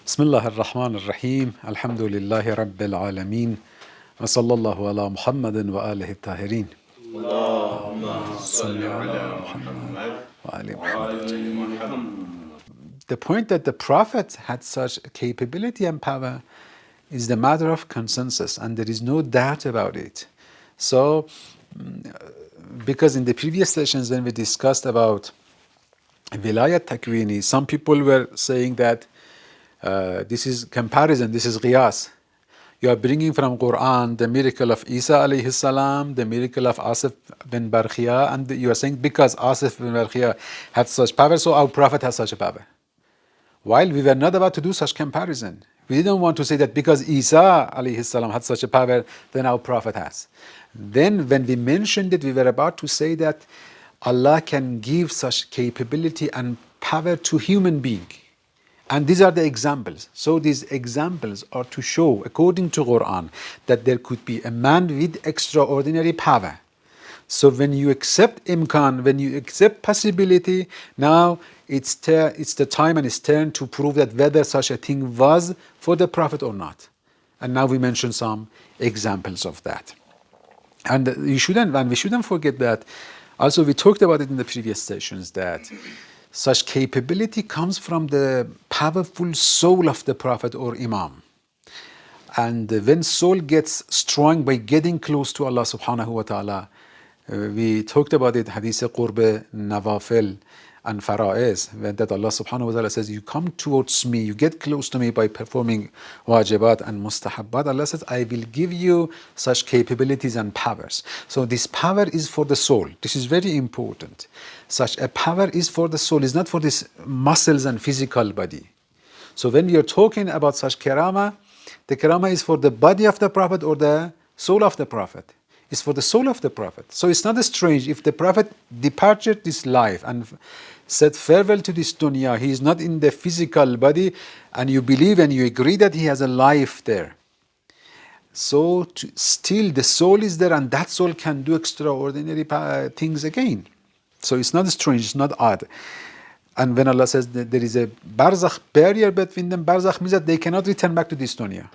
Bismillah ar-Rahman ar-Rahim. Alhamdulillahi Rabbil Alameen. Wa sallallahu ala Muhammadin wa alihi tahirin. اللهم صل على محمد وآل محمد. The point that the Prophet had such capability and power is the matter of consensus, and there is no doubt about it. So, because in the previous sessions when we discussed about Vilayat Takwini, some people were saying that this is comparison, this is qiyas. You are bringing from Quran the miracle of Isa alayhi salam, the miracle of Asif bin Barkhia, and you are saying because Asif bin Barkhia had such power, so our Prophet has such a power. While we were not about to do such comparison. We didn't want to say that because Isa alayhi salam had such a power, then our Prophet has. Then when we mentioned it, we were about to say that Allah can give such capability and power to human being. And these are the examples. So these examples are to show, according to Quran, that there could be a man with extraordinary power. So when you accept imkan, when you accept possibility, now it's the time and it's turn to prove that whether such a thing was for the Prophet or not. And now we mention some examples of that. And we shouldn't forget that. Also, we talked about it in the previous sessions that such capability comes from the powerful soul of the Prophet or Imam. And when soul gets strong by getting close to Allah subhanahu wa ta'ala, we talked about it, hadith qurb, nawafil, and fara'is, when that Allah subhanahu wa ta'ala says, you come towards me, you get close to me by performing wajibat and mustahabbat. Allah says, I will give you such capabilities and powers. So this power is for the soul. This is very important. Such a power is for the soul, it's not for this muscles and physical body. So when we are talking about such karama, the karama is for the body of the Prophet or the soul of the Prophet. It's for the soul of the Prophet. So it's not strange if the Prophet departed this life and said farewell to this dunya. He is not in the physical body, and you believe and you agree that he has a life there. So still the soul is there, and that soul can do extraordinary things again. So it's not strange, it's not odd. And when Allah says that there is a barzakh barrier between them, barzakh means that they cannot return back to this dunya.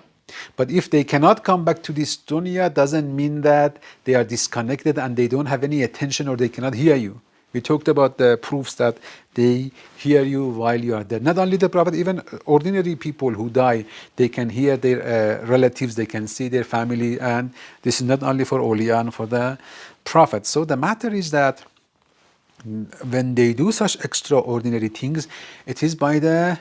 But if they cannot come back to this dunya, doesn't mean that they are disconnected and they don't have any attention or they cannot hear you. We talked about the proofs that they hear you while you are there. Not only the Prophet, even ordinary people who die, they can hear their relatives, they can see their family, and this is not only for awliya and for the Prophet. So the matter is that when they do such extraordinary things, it is by the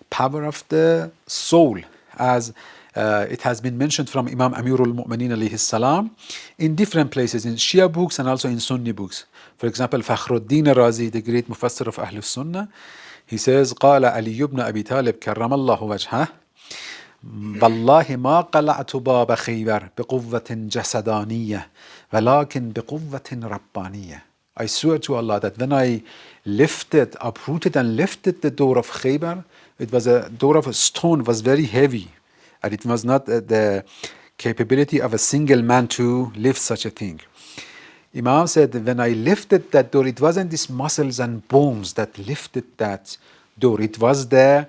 power of the soul, as it has been mentioned from Imam Amirul Mu'mineen alayhi salam in different places, in Shia books and also in Sunni books. For example, Fakhruddin Razi, the great Mufassir of Ahlul Sunnah, he says, قال علي بن أبي طالب كرم الله وجهه والله ما قلعت باب خيبر بقوة جسدانية ولكن بقوة ربانية. I swear to Allah that when I uprooted and lifted the door of Khaybar, it was a door of a stone, was very heavy. And it was not the capability of a single man to lift such a thing. Imam said that when I lifted that door, it wasn't these muscles and bones that lifted that door. It was the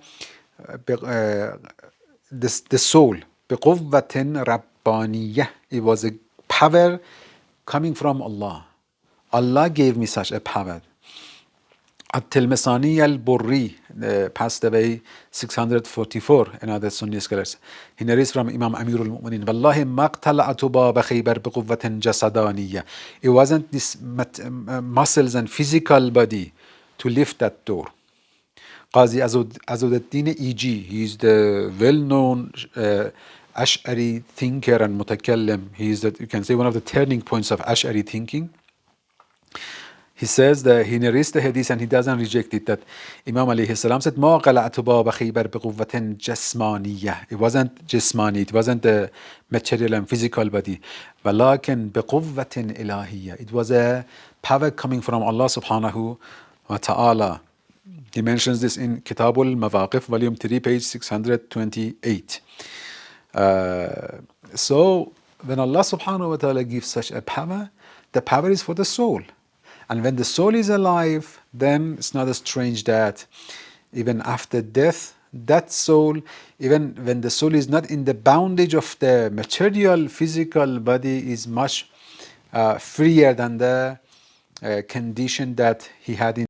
soul. بِقُوَّةٍ رَبَّانِيَّةٍ. It was a power coming from Allah. Allah gave me such a power. At-Tilmisani al-Burri passed away 644, another Sunni scholars. He narrates from Imam Amirul Mu'mineen, Wallahi maqtala'atu baba Khaybar biquwwatin jasadaniya. It wasn't this muscles and physical body to lift that door. Qazi Azuddin E.G., he is the well-known Ash'ari thinker and mutakallim. He is, you can say, one of the turning points of Ash'ari thinking. He says that he narrates the hadith and he doesn't reject it, that Imam alayhi salam said, ما قلعت باب خيبر بقوة جسمانية. It wasn't jismani, it wasn't the material and physical body. ولكن بقوة إلهية. It was a power coming from Allah subhanahu wa ta'ala. He mentions this in Kitabul Mawaqif, volume 3, page 628. So when Allah subhanahu wa ta'ala gives such a power, the power is for the soul. And when the soul is alive, then it's not strange that even after death, that soul, even when the soul is not in the bondage of the material physical body, is much freer than the condition that he had in